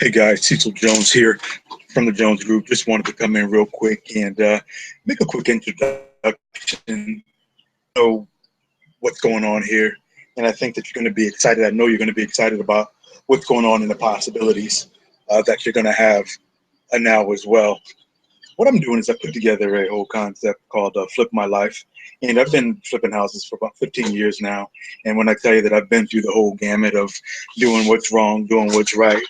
Hey guys, Cecil Jones here from the Jones Group. Just wanted to come in real quick and make a quick introduction. Know what's going on here, and I think that you're going to be excited. I know you're going to be excited about what's going on and the possibilities that you're going to have now as well. What I'm doing is I put together a whole concept called Flip My Life. And I've been flipping houses for about 15 years now. And when I tell you that I've been through the whole gamut of doing what's wrong, doing what's right,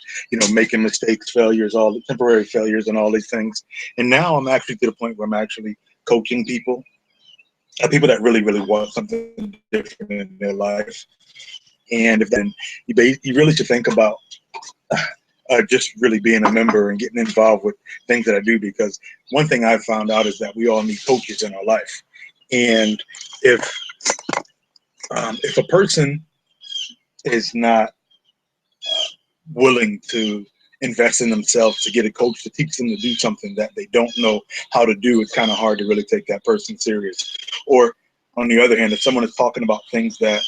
making mistakes, failures, all the temporary failures and all these things. And now I'm actually to the point where I'm actually coaching people, people that really, really want something different in their life. And if that, you really should think about just really being a member and getting involved with things that I do, because one thing I've found out is that we all need coaches in our life. And if if a person is not willing to invest in themselves to get a coach to teach them to do something that they don't know how to do, it's kind of hard to really take that person serious. Or on the other hand, if someone is talking about things that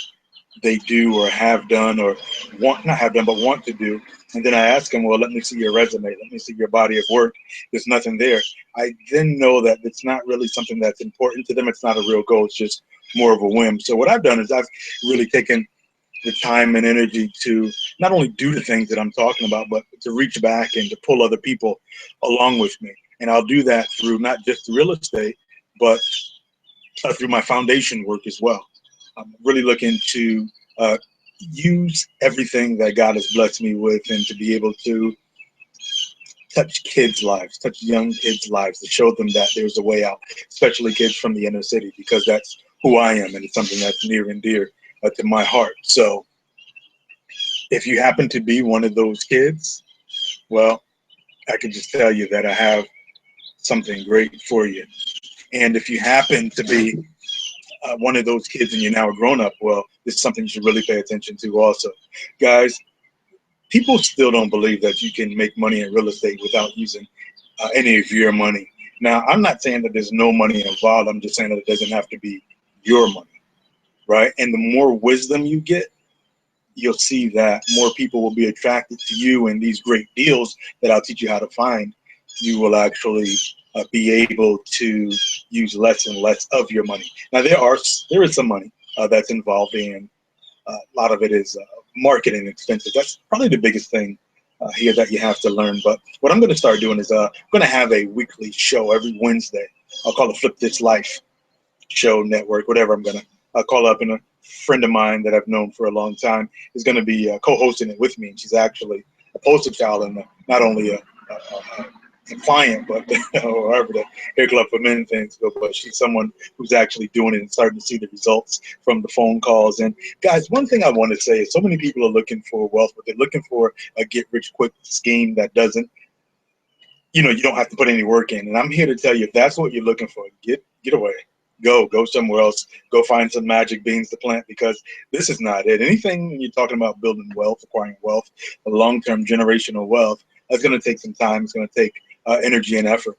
they do or have done or want not have done but want to do, and then I ask them, well, let me see your resume, let me see your body of work, there's nothing there, I then know that it's not really something that's important to them. It's not a real goal, it's just more of a whim. So what I've done is I've really taken the time and energy to not only do the things that I'm talking about, but to reach back and to pull other people along with me. And I'll do that through not just real estate, but through my foundation work as well. I'm really looking to use everything that God has blessed me with and to be able to touch kids' lives, touch young kids' lives, to show them that there's a way out, especially kids from the inner city, because that's who I am and it's something that's near and dear to my heart. So if you happen to be one of those kids, well, I can just tell you that I have something great for you. And if you happen to be one of those kids and you're now a grown up, well, this is something you should really pay attention to also. Guys, people still don't believe that you can make money in real estate without using any of your money. Now, I'm not saying that there's no money involved. I'm just saying that it doesn't have to be your money, right? And the more wisdom you get, you'll see that more people will be attracted to you, and these great deals that I'll teach you how to find, you will actually be able to use less and less of your money. Now there is some money that's involved in a lot of it is marketing expenses. That's probably the biggest thing here that you have to learn. But what I'm going to start doing is I'm going to have a weekly show every Wednesday. I'll call it Flip This Life Show Network, whatever I'm going to call up. And a friend of mine that I've known for a long time is going to be co-hosting it with me. And she's actually a poster child and not only a client, but or however the Hair Club for Men things go, but she's someone who's actually doing it and starting to see the results from the phone calls. And guys, one thing I want to say is so many people are looking for wealth, but they're looking for a get rich quick scheme that doesn't, you don't have to put any work in. And I'm here to tell you, if that's what you're looking for, get away. Go somewhere else. Go find some magic beans to plant, because this is not it. Anything when you're talking about building wealth, acquiring wealth, a long-term generational wealth, that's going to take some time. It's going to take energy and effort.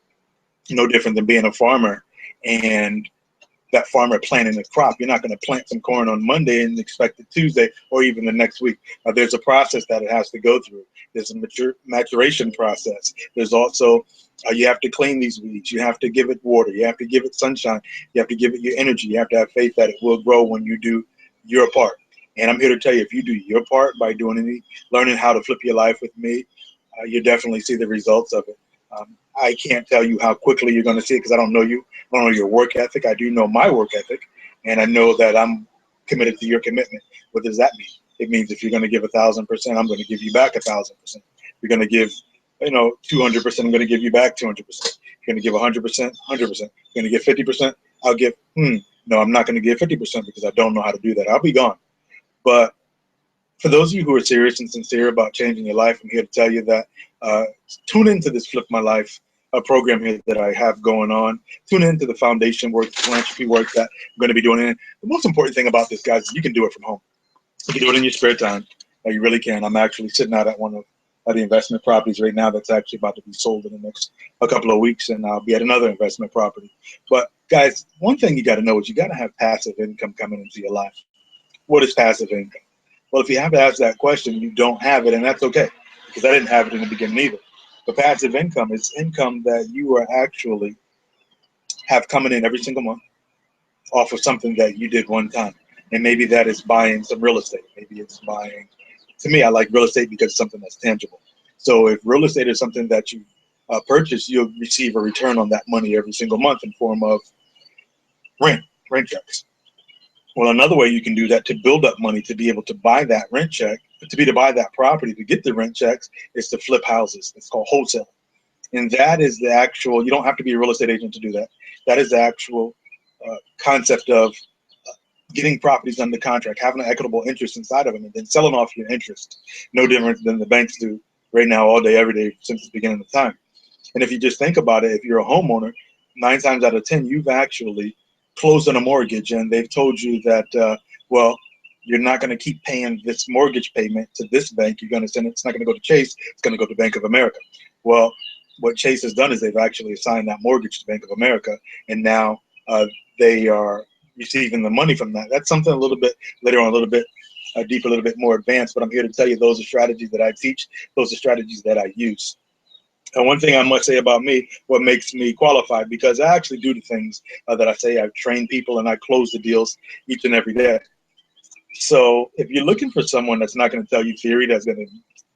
No different than being a farmer and that farmer planting a crop. You're not going to plant some corn on Monday and expect it Tuesday or even the next week. There's a process that it has to go through. There's a maturation process. There's also, you have to clean these weeds. You have to give it water. You have to give it sunshine. You have to give it your energy. You have to have faith that it will grow when you do your part. And I'm here to tell you, if you do your part by learning how to flip your life with me, you definitely see the results of it. I can't tell you how quickly you're going to see it, because I don't know you. I don't know your work ethic. I do know my work ethic, and I know that I'm committed to your commitment. What does that mean? It means if you're going to give 1,000%, I'm going to give you back 1,000%. If you're going to give, 200%, I'm going to give you back 200%. If you're going to give 100%, 100%. If you're going to give 50%, I'll give. No, I'm not going to give 50% because I don't know how to do that. I'll be gone. But for those of you who are serious and sincere about changing your life, I'm here to tell you that tune into this Flip My Life program here that I have going on. Tune into the foundation work, the philanthropy work that I'm going to be doing. And the most important thing about this, guys, is you can do it from home. You can do it in your spare time. You really can. I'm actually sitting out at one of the investment properties right now that's actually about to be sold in the next a couple of weeks, and I'll be at another investment property. But guys, one thing you got to know is you got to have passive income coming into your life. What is passive income? Well, if you have to ask that question, you don't have it, and that's okay. because I didn't have it in the beginning either. But passive income is income that you are actually have coming in every single month off of something that you did one time. And maybe that is buying some real estate. Maybe it's buying, to me, I like real estate because it's something that's tangible. So if real estate is something that you purchase, you'll receive a return on that money every single month in form of rent checks. Well, another way you can do that to build up money to be able to buy that rent check, to buy that property, to get the rent checks, is to flip houses. It's called wholesaling. And that is the actual, you don't have to be a real estate agent to do that. That is the actual concept of getting properties under contract, having an equitable interest inside of them, and then selling off your interest. No different than the banks do right now, all day, every day, since the beginning of time. And if you just think about it, if you're a homeowner, 9 times out of 10, you've actually closed on a mortgage, and they've told you that, well, you're not going to keep paying this mortgage payment to this bank. You're going to send it. It's not going to go to Chase. It's going to go to Bank of America. Well, what Chase has done is they've actually assigned that mortgage to Bank of America, and now they are receiving the money from that. That's something a little bit later on, a little bit deeper, a little bit more advanced. But I'm here to tell you those are strategies that I teach. Those are strategies that I use. And one thing I must say about me, what makes me qualified, because I actually do the things that I say. I've trained people and I close the deals each and every day. So if you're looking for someone that's not going to tell you theory, that's going to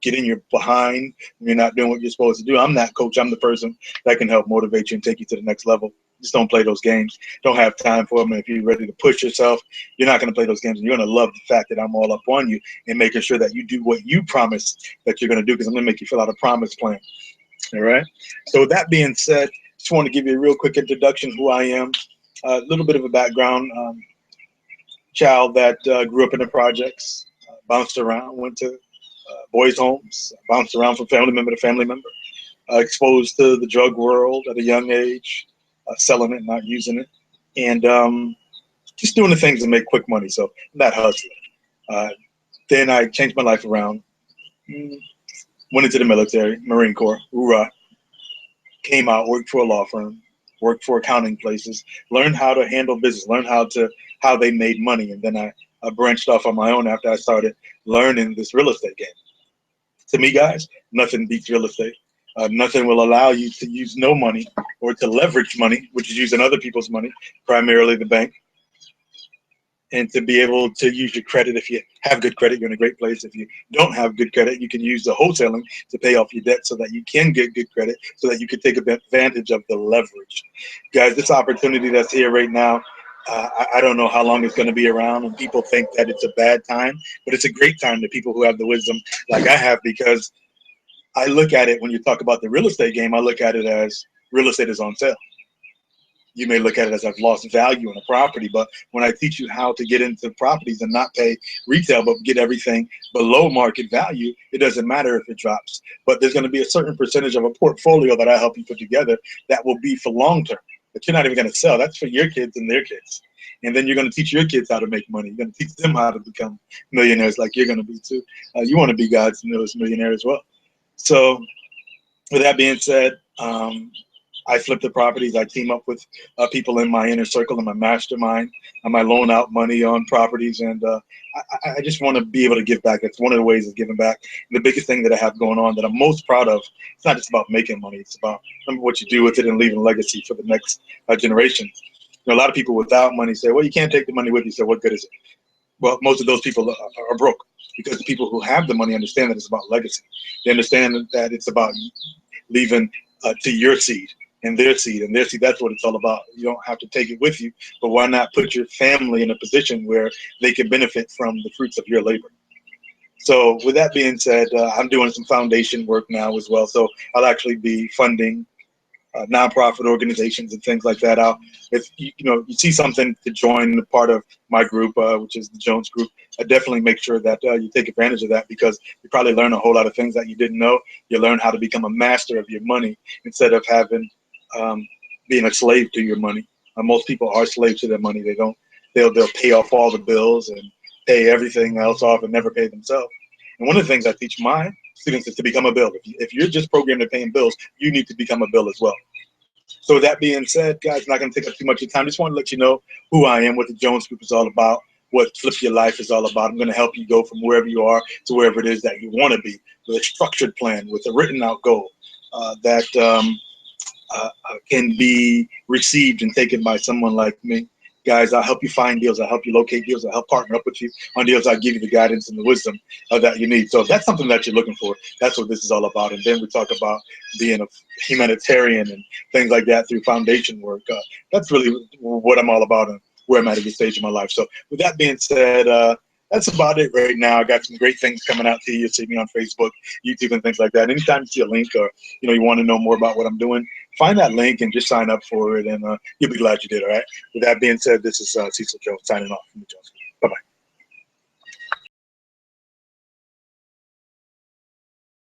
get in your behind when you're not doing what you're supposed to do, I'm that coach. I'm the person that can help motivate you and take you to the next level. Just don't play those games. Don't have time for them. And if you're ready to push yourself, you're not going to play those games. And you're going to love the fact that I'm all up on you and making sure that you do what you promise that you're going to do, because I'm going to make you fill out a promise plan. All right. So with that being said, just want to give you a real quick introduction who I am, a little bit of a background. Child that grew up in the projects, bounced around, went to boys' homes, bounced around from family member to family member, exposed to the drug world at a young age, selling it, not using it, and just doing the things to make quick money. So I'm not hustling. Then I changed my life around, went into the military, Marine Corps, hoorah, came out, worked for a law firm, worked for accounting places, learned how to handle business, learned how they made money. And then I branched off on my own after I started learning this real estate game. To me, guys, nothing beats real estate. Nothing will allow you to use no money or to leverage money, which is using other people's money, primarily the bank, and to be able to use your credit. If you have good credit, you're in a great place. If you don't have good credit, you can use the wholesaling to pay off your debt so that you can get good credit, so that you can take advantage of the leverage. Guys, this opportunity that's here right now, I don't know how long it's going to be around, and people think that it's a bad time, but it's a great time to people who have the wisdom like I have, because I look at it, when you talk about the real estate game, I look at it as real estate is on sale. You may look at it as I've lost value in a property, but when I teach you how to get into properties and not pay retail, but get everything below market value, it doesn't matter if it drops. But there's going to be a certain percentage of a portfolio that I help you put together that will be for long term, that you're not even going to sell. That's for your kids and their kids. And then you're going to teach your kids how to make money. You're going to teach them how to become millionaires like you're going to be too. You want to be God's newest millionaire as well. So with that being said, I flip the properties. I team up with people in my inner circle, in my mastermind. I might loan out money on properties, and I just want to be able to give back. That's one of the ways of giving back. And the biggest thing that I have going on that I'm most proud of, it's not just about making money. It's about what you do with it and leaving a legacy for the next generation. You know, a lot of people without money say, well, you can't take the money with you, so what good is it? Well, most of those people are broke, because the people who have the money understand that it's about legacy. They understand that it's about leaving to your seed and their seed and their seed. That's what it's all about. You don't have to take it with you, but why not put your family in a position where they can benefit from the fruits of your labor? So with that being said, I'm doing some foundation work now as well. So I'll actually be funding nonprofit organizations and things like that. If you see something to join the part of my group, which is the Jones Group, I definitely make sure that you take advantage of that, because you probably learn a whole lot of things that you didn't know. You learn how to become a master of your money instead of having being a slave to your money. Most people are slaves to their money. They'll pay off all the bills and pay everything else off and never pay themselves. And one of the things I teach my students is to become a bill. If you're just programmed to paying bills, you need to become a bill as well. So with that being said, guys, not going to take up too much of your time. Just want to let you know who I am, what the Jones Group is all about. what Flip Your Life is all about. I'm going to help you go from wherever you are to wherever it is that you want to be, with a structured plan, with a written out goal that can be received and taken by someone like me. Guys, I'll help you find deals. I'll help you locate deals. I'll help partner up with you on deals. I'll give you the guidance and the wisdom that you need. So if that's something that you're looking for, that's what this is all about. And then we talk about being a humanitarian and things like that through foundation work. That's really what I'm all about and where I'm at this stage of my life. So with that being said, that's about it right now. I got some great things coming out to you. You'll see me on Facebook, YouTube, and things like that. Anytime you see a link or you want to know more about what I'm doing, find that link and just sign up for it, and you'll be glad you did. All right. With that being said, this is Cecil Jones signing off from the Jones.